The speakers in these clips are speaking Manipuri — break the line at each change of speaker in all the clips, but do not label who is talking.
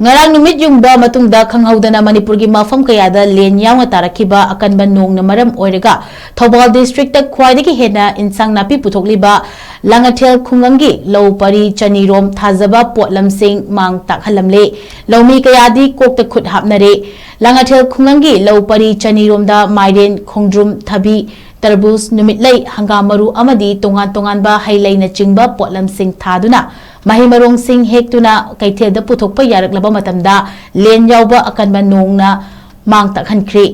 Ngarang Numit Yungba Matungda Khanghoudana Manipur gi Mafam Kayada Len Yaona Tarakhiba Akanba NONGNA MARAM OIRAGA THOUBAL district KHWAIDAGI HENNA ENSANG NAPI PUTHOKLIBA LANGATHEL KHUNGGANG ꯂꯧ ꯄꯔꯤ ꯆꯅꯤꯔꯣꯝ ꯊꯥꯖꯕ ꯄꯣꯠꯂꯝꯁꯤꯡ ꯃꯥꯡ ꯇꯥꯛꯍꯜꯂꯝꯂꯦ ꯂꯧꯃꯤ ꯀꯌꯥꯗꯤ ꯀꯣꯛꯇ ꯈꯨꯠ ꯍꯥꯞꯅꯔꯦ ꯂꯥꯡꯒꯥꯊꯦꯜ ꯈꯨꯡꯒꯪꯒꯤ ꯂꯧ ꯄꯔꯤ ꯆꯅꯤꯔꯣꯝꯗ ꯃꯥꯏꯔꯦꯟ ꯈꯣꯡꯗ꯭ꯔꯨꯝ ꯊꯕꯤ ꯇꯔꯕꯨꯖ ꯅꯨꯃꯤꯠꯂꯩ ꯍꯪꯒꯥꯝ ꯃꯔꯨ ꯑꯃꯗꯤ ꯇꯣꯉꯥꯟ ꯇꯣꯉꯥꯟꯕ ꯍꯩꯂꯩꯅ ꯆꯤꯡꯕ ꯄꯣꯠꯂꯝꯁꯤꯡ ꯊꯥꯗꯨꯅ ꯃꯍꯩ ꯃꯔꯣꯡꯁꯤꯡ ꯍꯦꯛꯇꯨꯅ ꯀꯩꯊꯦꯜꯗ ꯄꯨꯊꯣꯛꯄ ꯌꯥꯔꯛꯂꯕ ꯃꯇꯝꯗ ꯂꯦꯟ ꯌꯥꯎꯕ ꯑꯀꯟꯕ ꯅꯣꯡꯅ ꯃꯥꯡ ꯇꯥꯛꯍꯟꯈ꯭ꯔꯦ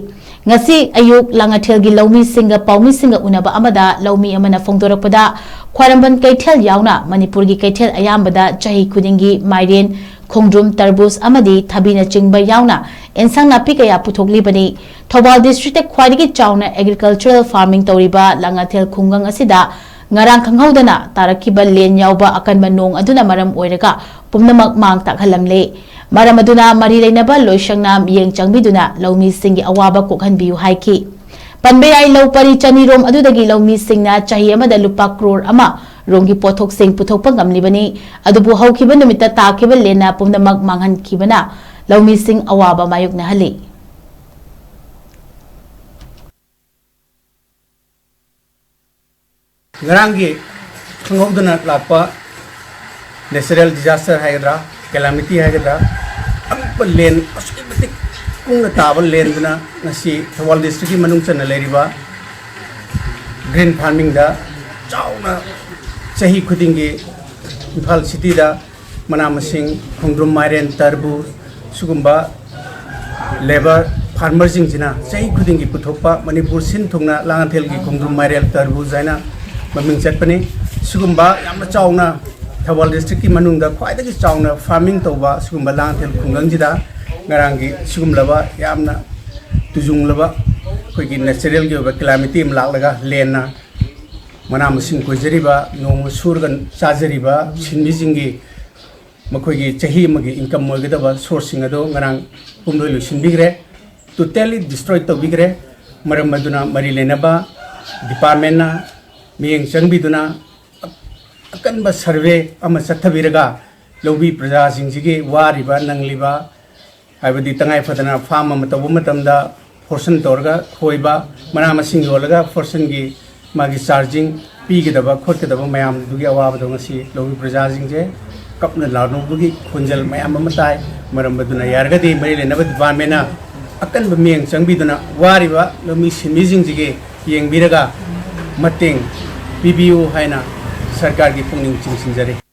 ngasi ayuk langathel gi laumi singa paumi singa unaba amada laumi amana fongdorakpada khwaramban kaithel yauna manipur gi kaithel ayambada chahi khudingi mairen khongdrum tarbus amadi thabina chingba yauna ensang napi kaya puthoklibani Thoubal district khwaidagi chauna agricultural farming tawriba langathel khungang asida ngarang khanghoudana tarakhiba len yauba akanba nong aduna maram oiraga pumnamak mang takhalamle maram aduna mari leinaba loisangna miyeng changbiduna laumi singi awaba kokhanbiu haiki panbeyai lau pari chanirom adudagi laumi singna chahi amada lupa crore ama rongi pothok sing puthokpa ngamlibani adubu haukiba numita takiba lena pumnamak manghan kibana laumi sing awaba mayukna hali
Ngaranggi Khanghoudana lapa natural disaster haidra calamity haidra ampa len askibatik kungna tabal len duna ngasi Thoubal district ki manung chana leriba green farming da chauna chahi khudingi Imphal city da mana masing khongdrum mairen tarbu sugumba labor farmer jing jina chahi khudingi puthokpa manipur sin thungna langathel gi khongdrum mairen tarbu jaina maming chatpani sugumba yamna chauna Thoubal district ki manung da khwaidagi chauna farming toba sugumba langathel khungang jida ngarangi sugumlaba yamna tujunglaba khoigi natural gi ba calamity am laklaga lena mana masing koijariba nong surgan chajariba sinmi jingi makhoigi chahi magi income moigada sourcing ado ngarang pumdoi lusinbigre totally destroy tobigre maram maduna mari lenaba department na miyeng changbiduna akanba survey ama chathabiraga lobi praja singjigi wariba nangliba haibadi tangai fadana farm ama tobu matamda portion torga khoiba mana masing yolaga portion gi magi charging pigidaba khotkedaba mayam dugi awaba dongasi lobi praja singje kapna larno dugi khunjal mayam ama tai maram baduna yargadi mari lenaba department na akanba miyeng changbiduna wariba lomi sinmi jingjigi yengbiraga mateng PBU haina सरकार की पुंगनिंग चिंसिंजरे